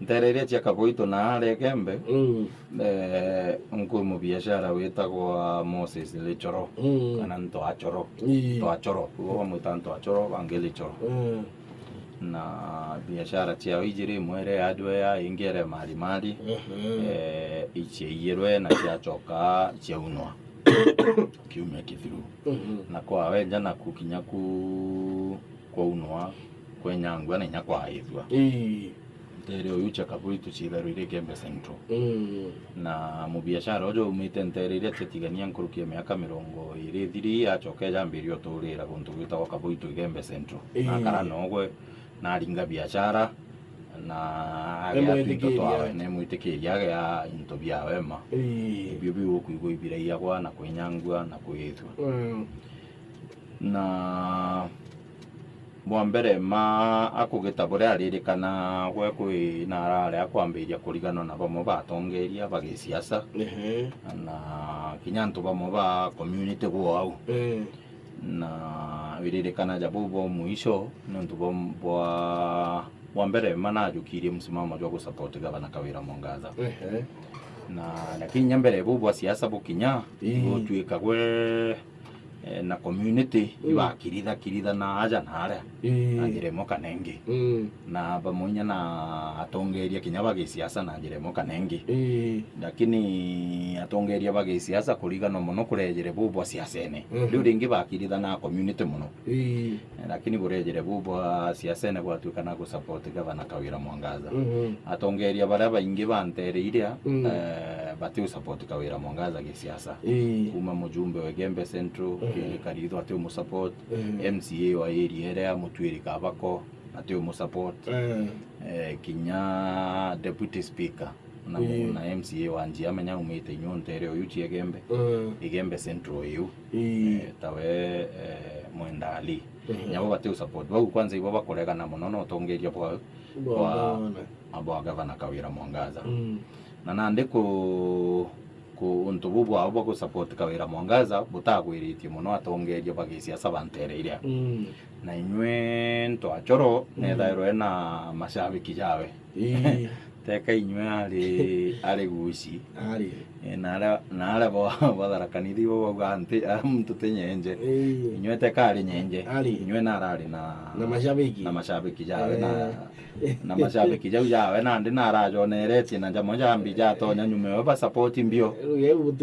ntereria cia kaboito na are gembe nkumu biashara witagwa Moses Lichoro kana Ntoachoro Ntoachoro uwo mwita Ntoachoro bange Lichoro na biashara ciao ijiri mwere adwe ya ingere mali ichiyirwe na ciachoka ciaunwa kiumia kithiru na kwa wenja na kukinya kwa unwa kwenyangwa na nya kwa ithwa ntere uyu chakabuitu chitharu ire Gembe Central na mubiashara ojo umite ntere ire chetigania nkurukia miaka 20 thiri achoke jambirio turira guntu gwitagwa Kabuitu Gembe Central na karano ogwe na ringa biashara na agya twito twawe ne mwitikiria ya into bya wema ibyo bigukuigwa ibiraia kwa na kwenyangwa na kwithwa na mwambere ma akugita buria aririkana gwe kwi na arare akwambiria kurigano na bamwe batongeria bagisiasa na kinyantu bamwe ba community gwao na wiririkana jabubo muisho nuntu bwa mwambere mana jukirie msimamo wa kusupport Gavana Kawira Mwangaza na lakini nyambere bubu siasa bukinya gutwika gwe na community ibakiritha na aja nare anjiremo kanenge na bamunya na atongeria kinya bagisiasa na anjiremo kanenge lakini atongeria bagisiasa kurigano muno kurejere bubu siasa ene riu ringi bakiritha na community muno lakini burejere bubu siasa ene gwatuika na gusupport Gavana Kawira Mwangaza atongeria baria baingi bantereiria bati support Kawira Mwangaza gisiasa kuma mujumbe wa Gembe Central karitho ati mu support MCA wa area area mutwiri kabako ati mu support kinya deputy speaker na MCA wa njia menya umite nyontere oyu cie Gembe Gembe Central yu tawe mwendali nyabo bati support bau kwanza ibo bakorega na muno tongeria bwa abo Gavana Kawira Mwangaza na nande ko untu bubu abo ko support Kawira Mwangaza butagwiritie muno atongeria bagisiasa bantereiria na inywe Ntoachoro nethairwe na mashabiki jawe teka inywe ari guci na ala batharakaniri bo gante muntu tenyenje inywe teka ari nyenje inywe na arari na mashabiki jawe na mashabiki jawe na ndi na arajoneretie na njamo jambi jatonya nyume ba support mbio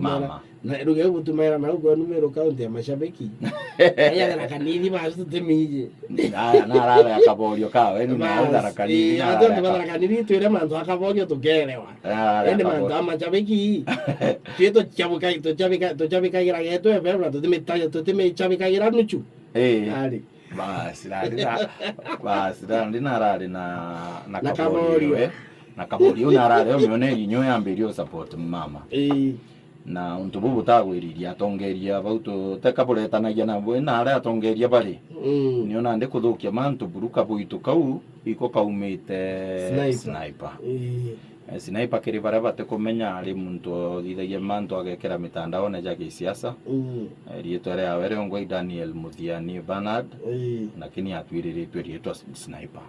mama na ruge gutumira na ugo numero count ya mashabiki aya na kanini bazu temije na arara akaborio kawe ni na arakanini ya ndo barakanini twire manzo akaborio tukelewa ende manzo mashabiki kieto chabukai to chabika gira geto e bebla to teme chabika gira nuchu ali basi na arari na kaborio na kaborio na arari umeone inyo yambirio support mama na untubu butagwiriria atongeria bauto tekaburetanagia na bwe na ara atongeria bari niona nde kuthukia mantu buruka buitu kau iko kaumite sniper kiri bara bate kumenya ari muntu thithagia mantu agekera mitandao na jage siasa rietore awere ngoi Daniel Muthiani Bernard lakini atwiriritwe rietwa sniper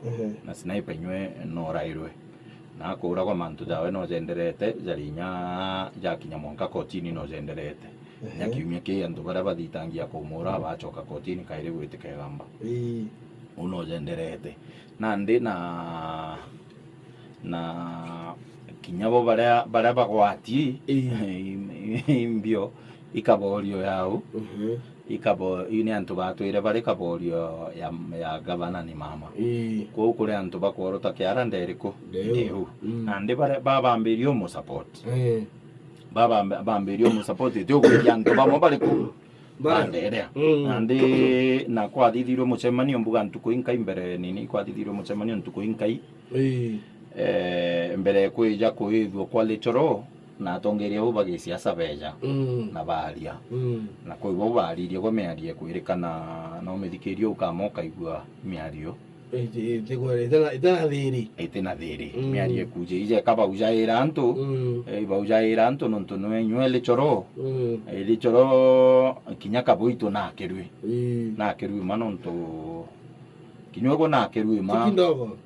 na sniper nywe no rairwe na kura kwa mantu jawe no jenderete jarinya jakinya monka kotini no jenderete nyakiumia ke andu bara bathitangia kumura bachoka kotini kaire gwitike gamba uno jenderete na ndi na kinyabo bara bagwati imbio ikaborio yao ikabo ini antu batwire bari kaborio ya Gavana ni mama ko kure antu bakorota kiara nderiko ndehu ande babambirio mu support babambirio mu support tyo kuya antu bamo bari ku bandere ande na kwa thithiro mucemanio mbuga ntuko inkai mbere nini kwa thithiro mucemanio ntuko inkai mbere kuija kuithwo kwa Lichoro na atongeria bo bagisiasa beja na baria na koi bo baririe go mearie kwirikana na umithikirio ukamoka igua miario itena thiri miarie kuje ije kaba ujaira antu ba ujaira antu nonto no enywe Lichoro Lichoro kinyaka boito na kerui manonto kinyuo na kirwima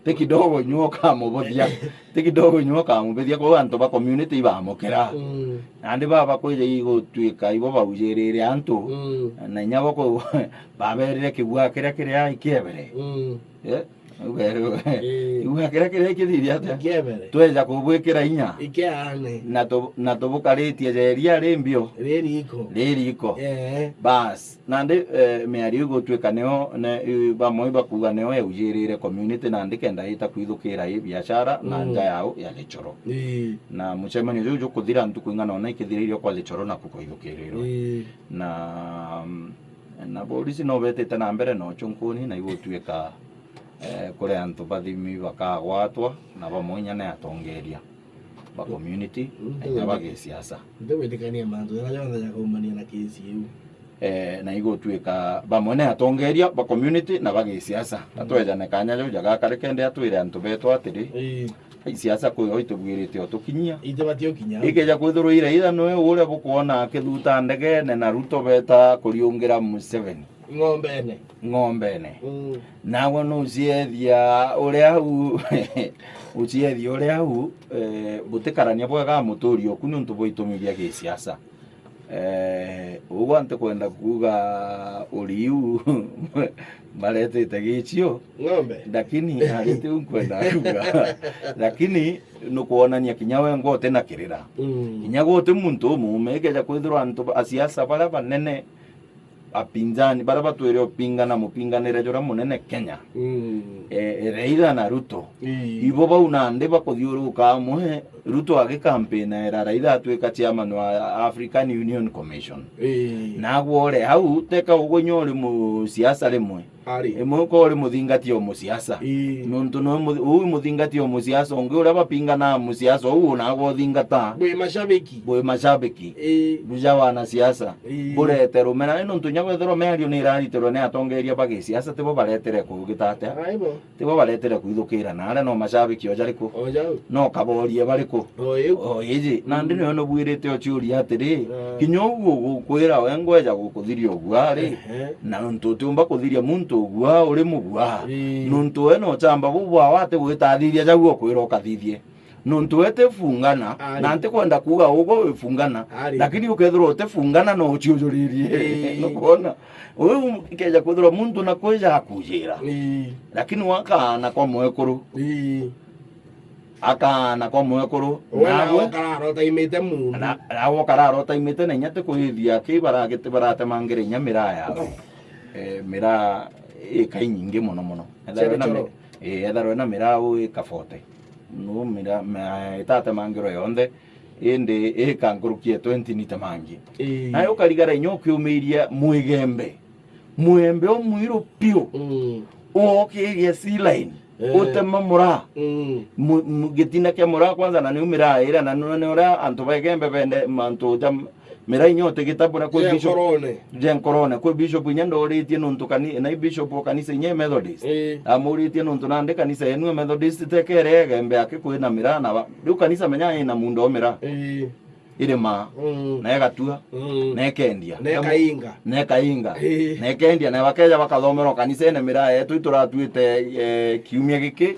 te kidogo nyuo kamo bothia te kidogo nyuo kamo bothia ko anto ba community ba mokera ande baba ko je igo twika ibo ba ujerere anto na nyabo ko ba berere kigwa kira ikebere Iwa kira ikithiri ate tweja kubwikira inya na tubukarĩtie jeria rĩmbio rĩriko bas nande mĩario gũtuĩka nĩo bamwe bakuga nĩo eujĩrĩire community na ndikenda ita kwithukĩra biashara na nja yao ya Lechoro na mũcemanio ũyũ ũkũthira ntuku ing'ana ona ikithiririo kwa Lechoro na kukoithukĩrĩrwo na polisi no betete na mbere no chunkuni na igũtuĩka kore antu bathimi bakagwatwa na bamwe na atongeria ba community na bagesiasa ndewedekania manzo yonza yakomania na kesi yu na igũtuĩka bamwe na atongeria ba community na bagesiasa atweja na kanya jo jaga karekende atwire antu betwa atiri siasa ko itubwirite otukinyia itebatio kinya ikeja kwithurire ira noe ure bukuona kithuta ndege na Ruto beta kuriungira Museveni ngombene nawe no uciethia uria hau uciethia uria hau butikarania bwega muturi oku nuntu boitumiria gisiasa ugwante kwenda kuga uriu maretete gicio ng'ombe lakini harite unkwenda kuga lakini nukuonania kinya we ngote na kirira kinya gote muntu mumegeja kwithirwa antu asiasa bara banene apinzani bara batwire opingana mupinganire jora munene Kenya Raila na Ruto ibo bauna nde bakothiuruka muhe Ruto age campaign era Raila atweka chairman wa African Union Commission nagwore hau teka ugonyore mu siasa rimwe emwe ko uri muthingati o musiasa nuntu no uyu muthingati o musiasa onge ura bapingana musiasa uyu nagwo thingata bwe mashabiki buja wana siasa burete rumena nuntu nyagwethero meario ni iraritero ne atongeria bagisiasa tibo baretere kugitate tibo baretere kuithukira na ara no mashabiki ojariku no kaborie bariku iji na ndi no bwirite ochiuria atiri kinyogu kwira wengweja gukuthiria ogwari na nuntu tumba kuthiria muntu ogwa uri mugwa nuntu eno chamba bubwa wate gwitathiria jaguo kwira okathithie nuntu ete fungana na ante kwenda kuga ugo wifungana lakini ukethirwo ute fungana no uchiujuririe no kuona wewe ikeja kwithirwo muntu na kweja akujira lakini wakana kwa mwekuru akana kwa mwekuru nawe kararota imite mundu nawo kararota imite na nyate kuithia kibara gitibarate mangire nyamira yawe mira ikainyinge muno etharwe na mira u kafote no mira itate mangiro yonde indi ikangurukie 20 nitamangi nayo karigara inyoki umiria muembe omwiro pio okiria C-line utema mura gitina kia mura kwanza na niumira ira na none ora antu bagembe bende mantu jam mira inyote gitabura kwa bishop Jen Corone kwa bishop nyando oritie nuntu kani na bishop kanisa nye Methodist amuritie nuntu nande kanisa yenu Methodist tekere gembe akikuwe na mira na riu kanisa menya ina mundu omira irema na egatua na ekendia na ekainga na ekendia na bakeja bakathomero kanisa ene mira yetu ituratuite kiumia giki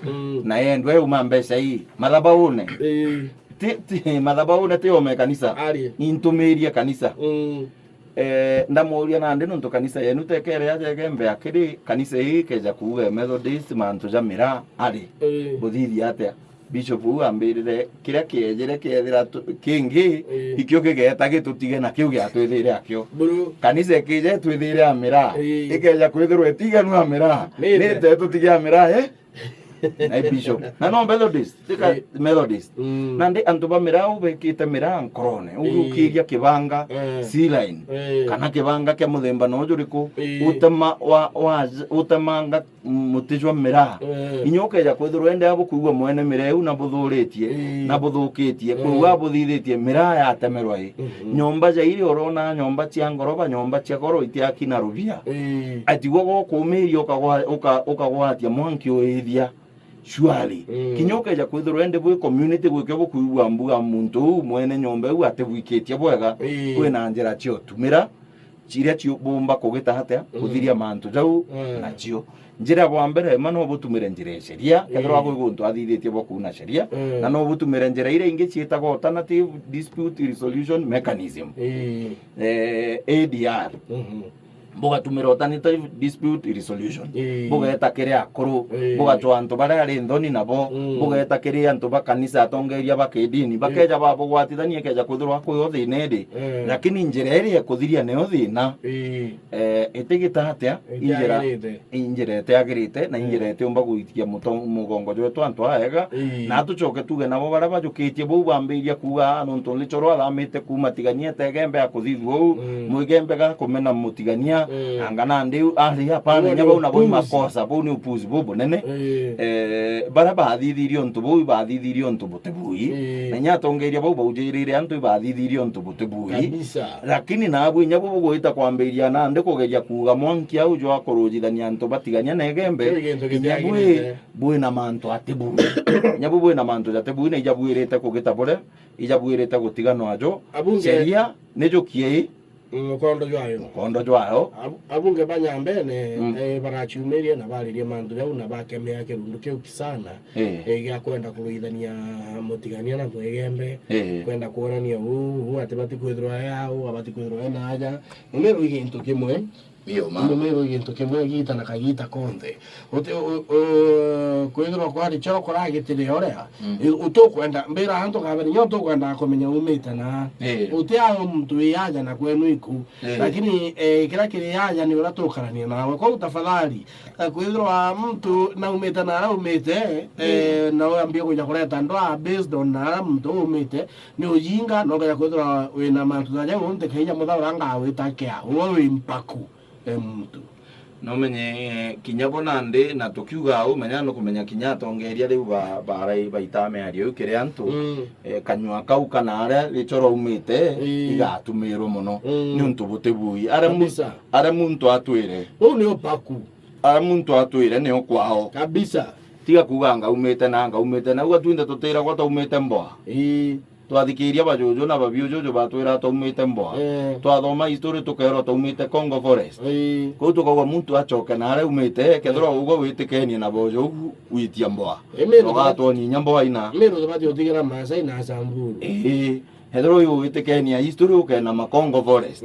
na yendwe uma mbeca hii madhabaune madhabaune te ome kanisa intumiria kanisa ndamuria na ndi nuntu kanisa yenu tekere ya gembe akiri kanisa hii keja kuuga Methodist mantu jamira ari buthithia atia bishop ambirire kiria kiejere kiethira kingi ikio kigeta gitutige na kiu gia twithire akio kanisa kije twithire amira ikeja kwithirwo etiganu amira ni te tutige amira na bishop na no Methodist tika Methodist na ndi antu ba mira ubekite mira nkorone urukiria kibanga C-line kana kibanga kia muthemba no juriku utema utemanga mutijwa mira inyoke ja kwithirwo ende abukuigwa mwene mireu na buthuritie na buthukitie kuwa buthithitie mira ya temerwa nyomba ja iri orona nyomba cia ngoroba nyomba cia goro itiaki na rubia atiwo gukumirio ukagwatia mwanki uithia shwali kinyoke ja kwithirwo ende bwe community gwike bukuigwa mbuga muntu mwene nyomba u atebwikitie bwega kwina njira cio tumira chiria cio bomba kugita hatia kuthiria mantu jau na cio njira bwa mbere mano butumire njira sheria kethirwa gwi guntu athithitie boku na sheria na no butumire njira ire ingi cietagwo alternative dispute resolution mechanism ADR bugatumira alternative dispute resolution bugeta kiria akuru bugachwa antu baria ari nthoni nabo bugeta kiria antu bakanisa atongeria bakidini bakeja babugwatithania keja kuthirwa kuyo thine lakini njira iria kuthiria neo thina itigita atia injira itiagirite na injira itiumba guitia mugongo jwetu antu aega na tucoke tuge nabo baria bajukitie bau bambiria kuga nontu lichoro athamite kuma tigania tegembe akuthithwo muigembe ga kumena mutigania angana ndiu ari hapana nyabo na boi makosa bau ni upuzi bobo nene bara bathithirio ntu bau bathithirio ntu butebui na nyatongeria bau baujirire antu bathithirio ntu butebui lakini na abu nyabo guita kwambiria na ndi kugeria kuga mwanki au jo akorujithania antu batigania negembe nyabo bui na mantu atebui nyabo bui na mantu atebui na ijabuirite kugita bore ijabuirite gutigano ajo sheria nejokie kondo jwayo abunge banyambe ne barachumeria na baririe mandu yau na bakemea kirundu kiu kisana gya kwenda kuruithania mutigania na twegembe kwenda kuonania atibati kwithirwa yao abati kwithirwa na aja numero igintu kimwe numero igintu kimwe gita na kagita konthe kwithirwa kwari choro koragitire orea utokwenda mbira hantu kabari nyoto kwenda kumenya umita na utiao mtu yaja na kwenu iku lakini kila kile yaja ni uratokarania nawe kwa tafadhali kwithirwa mtu na umita na umite na uambie kuja kuleta ndoa based on na mtu umite ni ujinga no ya kwithirwa wina mantu zaje unte kija muthauranga witakia wewe impaku mtu no menye kinyabo nande na tukiuga au menya no kumenya kinya tongeria riu barai baitame ari ukire antu kanywa kau kana ara lichoro umite igatumirwo muno ni untu butebui ara muntu atwire ni opaku ara muntu atwire ni okwao kabisa tiga kuganga umite na ugatuinde tutira gwata umite mboa twathikiria bajojo na babiojo batwira taumite mboa twathoma history tukero taumite Congo Forest ko tukagwa muntu acoke na ara umite kethro ugo witikenia na bojo witia mboa ogatwo ni nyamboa ina mero bati otigira Masai na Samburu hedro yu witikenia history ukena ma Congo Forest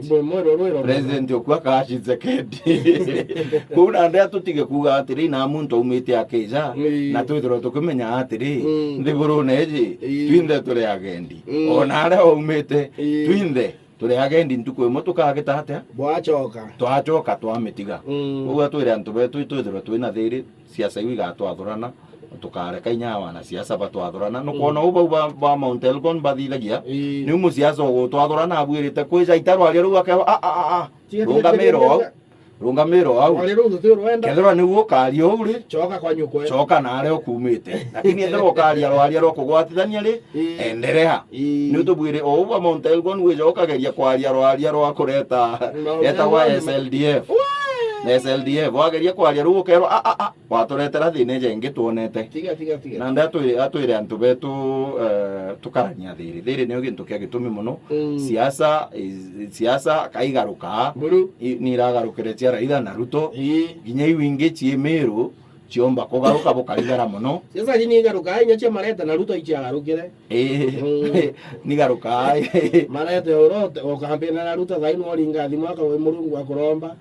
president okwa kashi zekedi kuna ndia tutige kuga atiri na muntu umite akeja na twithiro tukumenya atiri ndiguru neji twinde turi agendi ona ara umite twinde turi agendi ntuko motoka agita atia twachoka twamitiga uga twire antu betu twithiro twina thiri siasa iga twathurana tukareka inyawa na siasa batwathurana no kuona uba ba Mount Elgon bathilagia ni umusiasa gutwathurana abwirite kwija itarwa ria ruga ke rungamiro au kethira ni gukaria uri choka kwa nyukwe choka na ario kumite lakini ethero karia rwaria ro kugwatithania ri enderea ni utubwire o uba Mount Elgon we joka geria kwaria rwaria ro kureta wa SLDF SLDF wageria kwaria rugo kero waturetera thine jengi tuonete tiga na ndatwire antu betu tukarania thiri ni gintu kia gitumi muno siasa kaigaruka ni iragarukire cia Raila na Ruto ginya iwingi ciemiru ciomba kugaruka bukarigara muno sasa ni garuka nya cia mareta na Ruto ichiagarukire ni garuka mareta orote o kampena na Ruto thaino oringa thi mwaka we murungu akuromba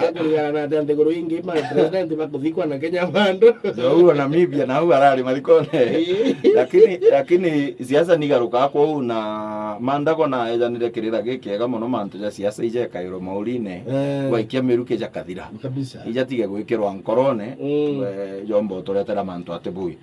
akurigara na tande guru ingi ma president bakuthikwa na Kenya bando zo Namibia na arari malikone lakini siasa ni garuka kwa na mandako na ejanire kirira gikiega muno mantu ja siasa ije kairo maurine gwaikia miruke ja kathira kabisa ijatige gwikirwa nkorone jombo turetera mantu atebui